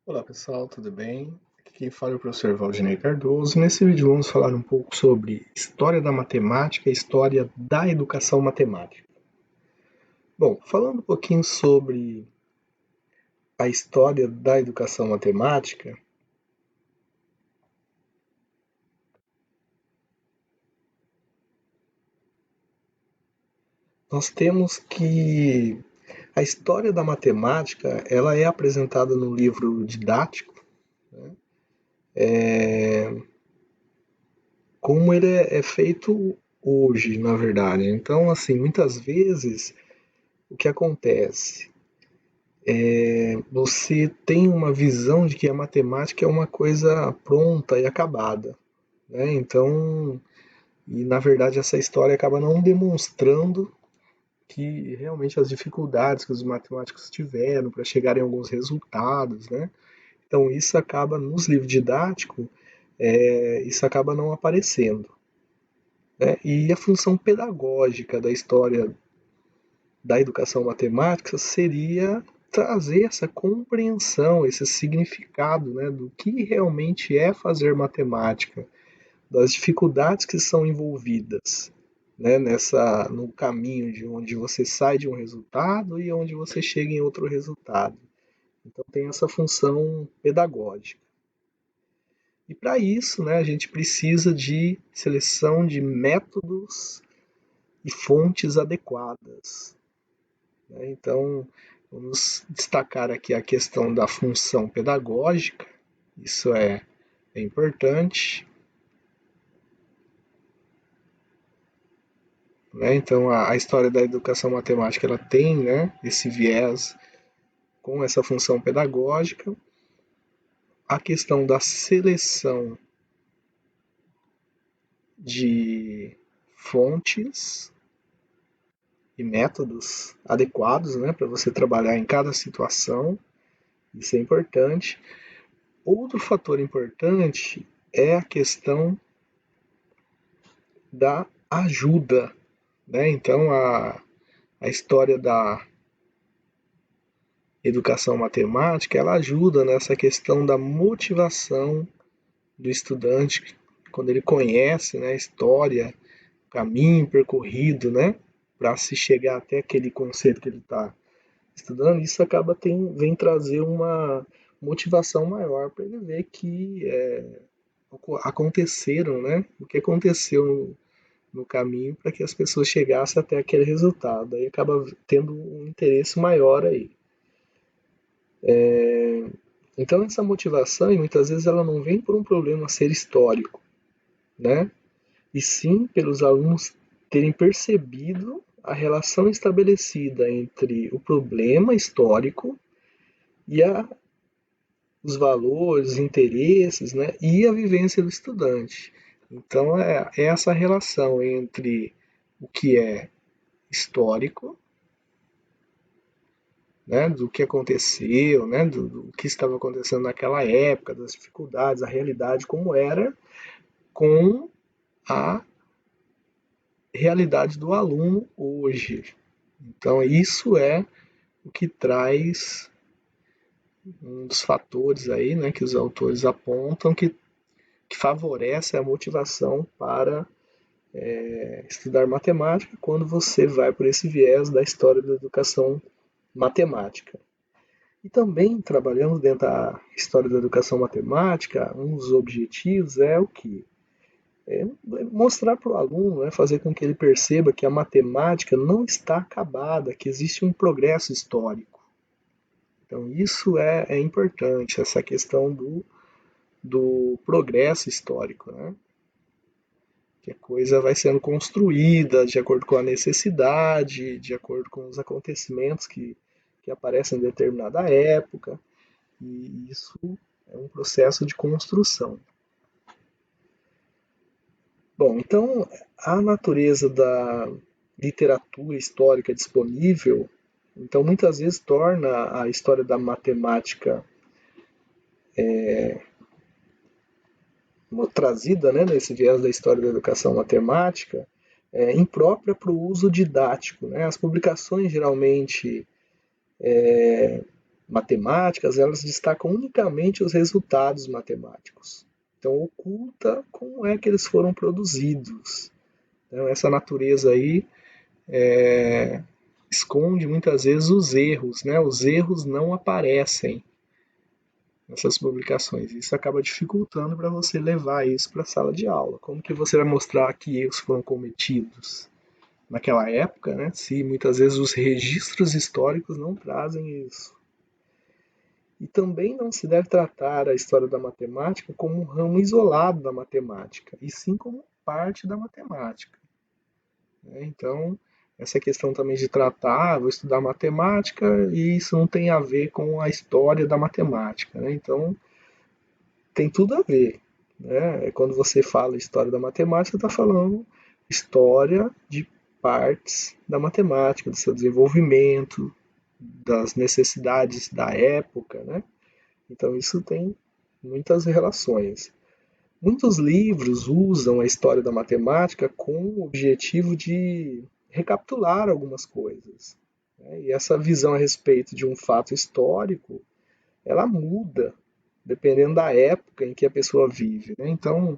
Olá pessoal, tudo bem? Aqui quem fala é o professor Valdinei Cardoso. Nesse vídeo vamos falar um pouco sobre história da matemática e história da educação matemática. Bom, falando um pouquinho sobre a história da educação matemática, nós temos que a história da matemática ela é apresentada no livro didático, né? Como ele é feito hoje, na verdade. Então, assim, muitas vezes o que acontece? Você tem uma visão de que a matemática é uma coisa pronta e acabada, né? Então, e na verdade essa história acaba não demonstrando que realmente as dificuldades que os matemáticos tiveram para chegar em alguns resultados, né? Então isso acaba nos livros didáticos, isso acaba não aparecendo, né? E a função pedagógica da história da educação matemática seria trazer essa compreensão, esse significado, né, do que realmente é fazer matemática, das dificuldades que são envolvidas, né, no caminho de onde você sai de um resultado e onde você chega em outro resultado. Então tem essa função pedagógica. E para isso, né, a gente precisa de seleção de métodos e fontes adequadas, né? Então, vamos destacar aqui a questão da função pedagógica, isso é importante, né? Então, a história da educação matemática ela tem, né, esse viés com essa função pedagógica, a questão da seleção de fontes e métodos adequados, né, para você trabalhar em cada situação, isso é importante. Outro fator importante é a questão da ajuda, né? Então a história da educação matemática ela ajuda nessa questão da motivação do estudante quando ele conhece, né, a história, o caminho percorrido, né, para se chegar até aquele conceito que ele está estudando. Isso vem trazer uma motivação maior para ele ver que aconteceram, né? O que aconteceu no caminho para que as pessoas chegassem até aquele resultado. Aí acaba tendo um interesse maior aí. Então essa motivação, e muitas vezes ela não vem por um problema ser histórico, né? E sim pelos alunos terem percebido a relação estabelecida entre o problema histórico e os valores, os interesses, né? E a vivência do estudante. Então é essa relação entre o que é histórico, né, do que aconteceu, né, do que estava acontecendo naquela época, das dificuldades, a realidade como era, com a realidade do aluno hoje. Então, isso é o que traz um dos fatores aí, né, que os autores apontam que favorece a motivação para estudar matemática quando você vai por esse viés da história da educação matemática. E também, trabalhando dentro da história da educação matemática, um dos objetivos é o que? É mostrar para o aluno, né, fazer com que ele perceba que a matemática não está acabada, que existe um progresso histórico. Então, isso é importante, essa questão do progresso histórico, né? Que a coisa vai sendo construída de acordo com a necessidade, de acordo com os acontecimentos que aparecem em determinada época. E isso é um processo de construção. Bom, então a natureza da literatura histórica disponível, então muitas vezes torna a história da matemática trazida, né, nesse viés da história da educação matemática, imprópria para o uso didático, né? As publicações geralmente matemáticas, elas destacam unicamente os resultados matemáticos. Então, oculta como é que eles foram produzidos. Então, essa natureza aí esconde muitas vezes os erros, né? Os erros não aparecem nessas publicações. Isso acaba dificultando para você levar isso para a sala de aula. Como que você vai mostrar que erros foram cometidos naquela época, né? Se muitas vezes os registros históricos não trazem isso. E também não se deve tratar a história da matemática como um ramo isolado da matemática, e sim como parte da matemática, né? Então, essa questão também de tratar, vou estudar matemática, e isso não tem a ver com a história da matemática, né? Então, tem tudo a ver, né? Quando você fala história da matemática, está falando história de partes da matemática, do seu desenvolvimento, das necessidades da época, né? Então isso tem muitas relações. Muitos livros usam a história da matemática com o objetivo de recapitular algumas coisas, né? E essa visão a respeito de um fato histórico, ela muda dependendo da época em que a pessoa vive, né? Então,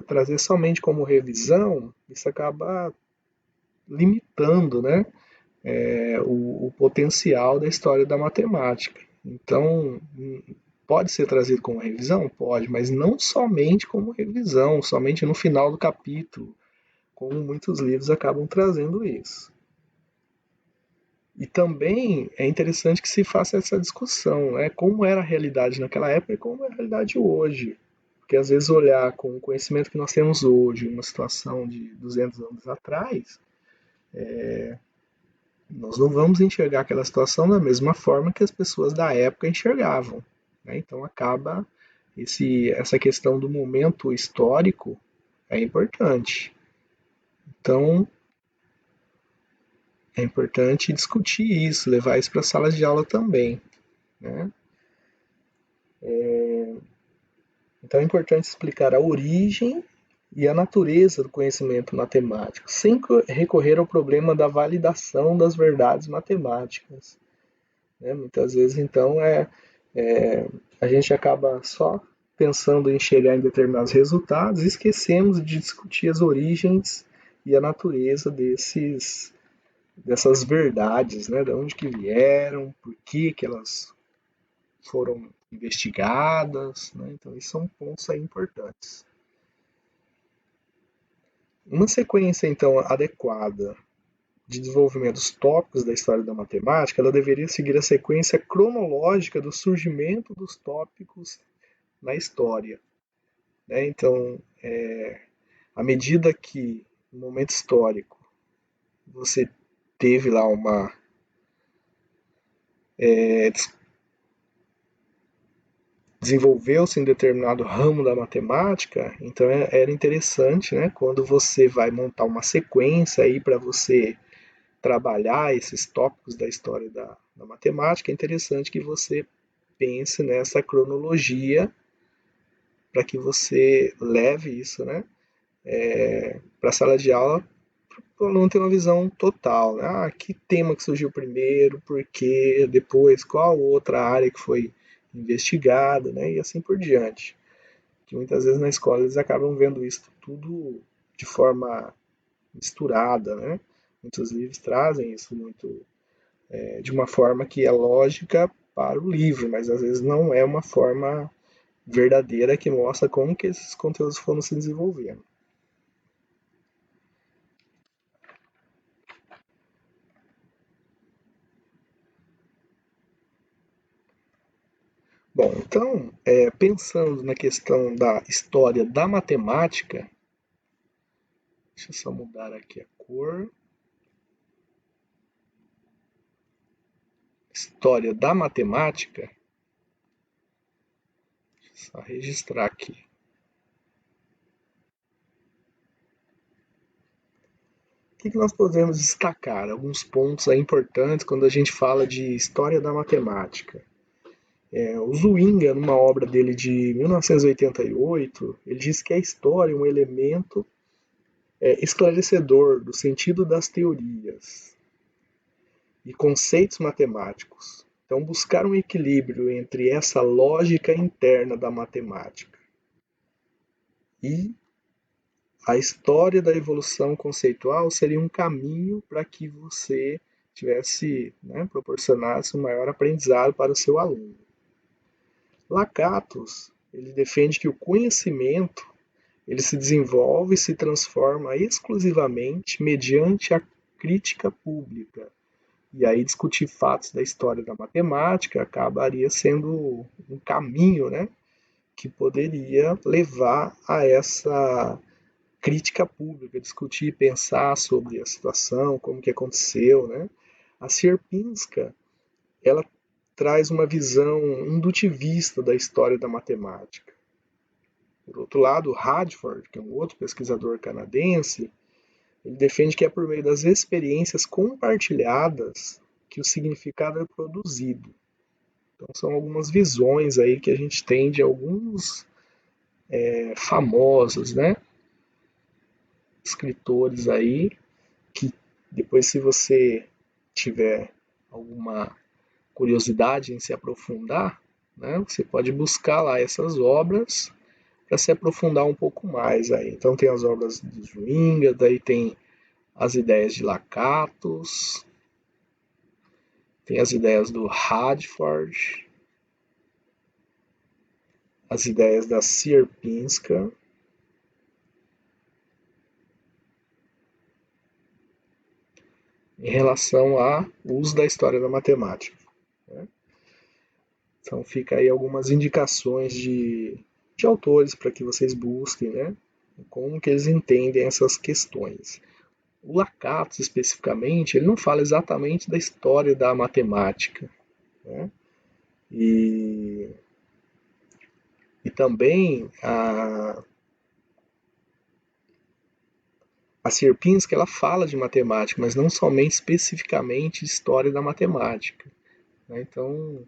trazer somente como revisão, isso acaba limitando, né, o potencial da história da matemática. Então, pode ser trazido como revisão? Pode, mas não somente como revisão, somente no final do capítulo, como muitos livros acabam trazendo isso. E também é interessante que se faça essa discussão, né? Como era a realidade naquela época e como é a realidade hoje. Porque às vezes olhar com o conhecimento que nós temos hoje, uma situação de 200 anos atrás, nós não vamos enxergar aquela situação da mesma forma que as pessoas da época enxergavam, né? Então acaba essa questão do momento histórico é importante. Então é importante discutir isso, levar isso para a sala de aula também, né? Então é importante explicar a origem e a natureza do conhecimento matemático, sem recorrer ao problema da validação das verdades matemáticas, né? Muitas vezes, então, a gente acaba só pensando em chegar em determinados resultados e esquecemos de discutir as origens e a natureza dessas verdades, né? De onde que vieram, por que elas foram investigadas, né? Então, isso são pontos aí importantes. Uma sequência, então, adequada de desenvolvimento dos tópicos da história da matemática, ela deveria seguir a sequência cronológica do surgimento dos tópicos na história, né? Então, à medida que, no momento histórico, você teve lá desenvolveu-se em determinado ramo da matemática, então era interessante, né, quando você vai montar uma sequência aí para você trabalhar esses tópicos da história da matemática, é interessante que você pense nessa cronologia para que você leve isso, né, para a sala de aula, para o aluno ter uma visão total, né? Ah, que tema que surgiu primeiro, por quê, depois, qual outra área que foi investigada, né? E assim por diante. Que muitas vezes na escola eles acabam vendo isso tudo de forma misturada, né? Muitos livros trazem isso muito de uma forma que é lógica para o livro, mas às vezes não é uma forma verdadeira que mostra como que esses conteúdos foram se desenvolvendo. Bom, então, pensando na questão da história da matemática, deixa eu só mudar aqui a cor. História da matemática, só registrar aqui. O que nós podemos destacar? Alguns pontos importantes quando a gente fala de história da matemática. O Zwinga, numa obra dele de 1988, ele diz que a história é um elemento esclarecedor do sentido das teorias e conceitos matemáticos. Então, buscar um equilíbrio entre essa lógica interna da matemática e a história da evolução conceitual seria um caminho para que você tivesse, né, proporcionasse um maior aprendizado para o seu aluno. Lakatos, ele defende que o conhecimento ele se desenvolve e se transforma exclusivamente mediante a crítica pública. E aí discutir fatos da história da matemática acabaria sendo um caminho, né, que poderia levar a essa crítica pública, discutir, pensar sobre a situação, como que aconteceu, né? A Sierpinska, ela traz uma visão indutivista da história da matemática. Por outro lado, Radford, que é um outro pesquisador canadense, ele defende que é por meio das experiências compartilhadas que o significado é produzido. Então são algumas visões aí que a gente tem de alguns famosos, né, escritores aí que depois, se você tiver alguma curiosidade em se aprofundar, né, você pode buscar lá essas obras para se aprofundar um pouco mais aí. Então tem as obras de Zwingli, daí tem as ideias de Lakatos, tem as ideias do Radford, as ideias da Sierpinska, em relação ao uso da história da matemática, né? Então fica aí algumas indicações de autores para que vocês busquem, né? Como que eles entendem essas questões. O Lakatos, especificamente, ele não fala exatamente da história da matemática, né? E, e também a Sierpinski, ela fala de matemática, mas não somente especificamente de história da matemática, né? Então,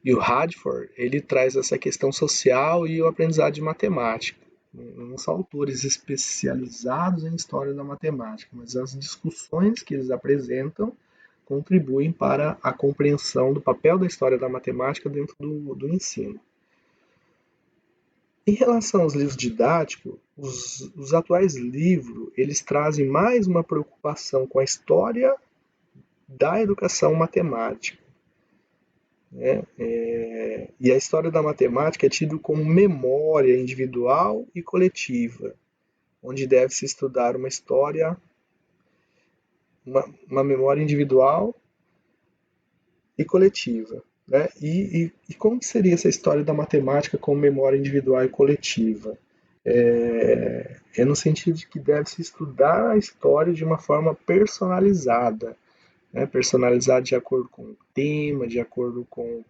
e o Radford, ele traz essa questão social e o aprendizado de matemática. Não são autores especializados em história da matemática, mas as discussões que eles apresentam contribuem para a compreensão do papel da história da matemática dentro do ensino. Em relação aos livros didáticos, os atuais livros eles trazem mais uma preocupação com a história da educação matemática, né? E a história da matemática é tido como memória individual e coletiva, onde deve-se estudar uma história, uma memória individual e coletiva. Né? E como seria essa história da matemática como memória individual e coletiva? É no sentido de que deve-se estudar a história de uma forma personalizada, né? Personalizada de acordo com o tema, de acordo com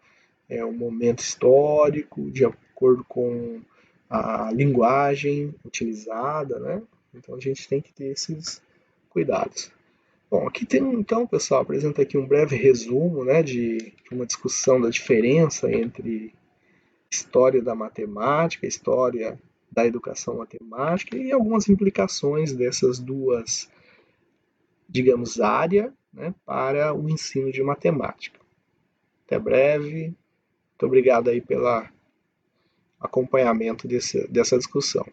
o momento histórico, de acordo com a linguagem utilizada, né? Então a gente tem que ter esses cuidados. Bom, aqui tem então, pessoal, apresenta aqui um breve resumo, né, de uma discussão da diferença entre história da matemática, história da educação matemática e algumas implicações dessas duas, digamos, áreas, né, para o ensino de matemática. Até breve. Muito obrigado aí pelo acompanhamento dessa discussão.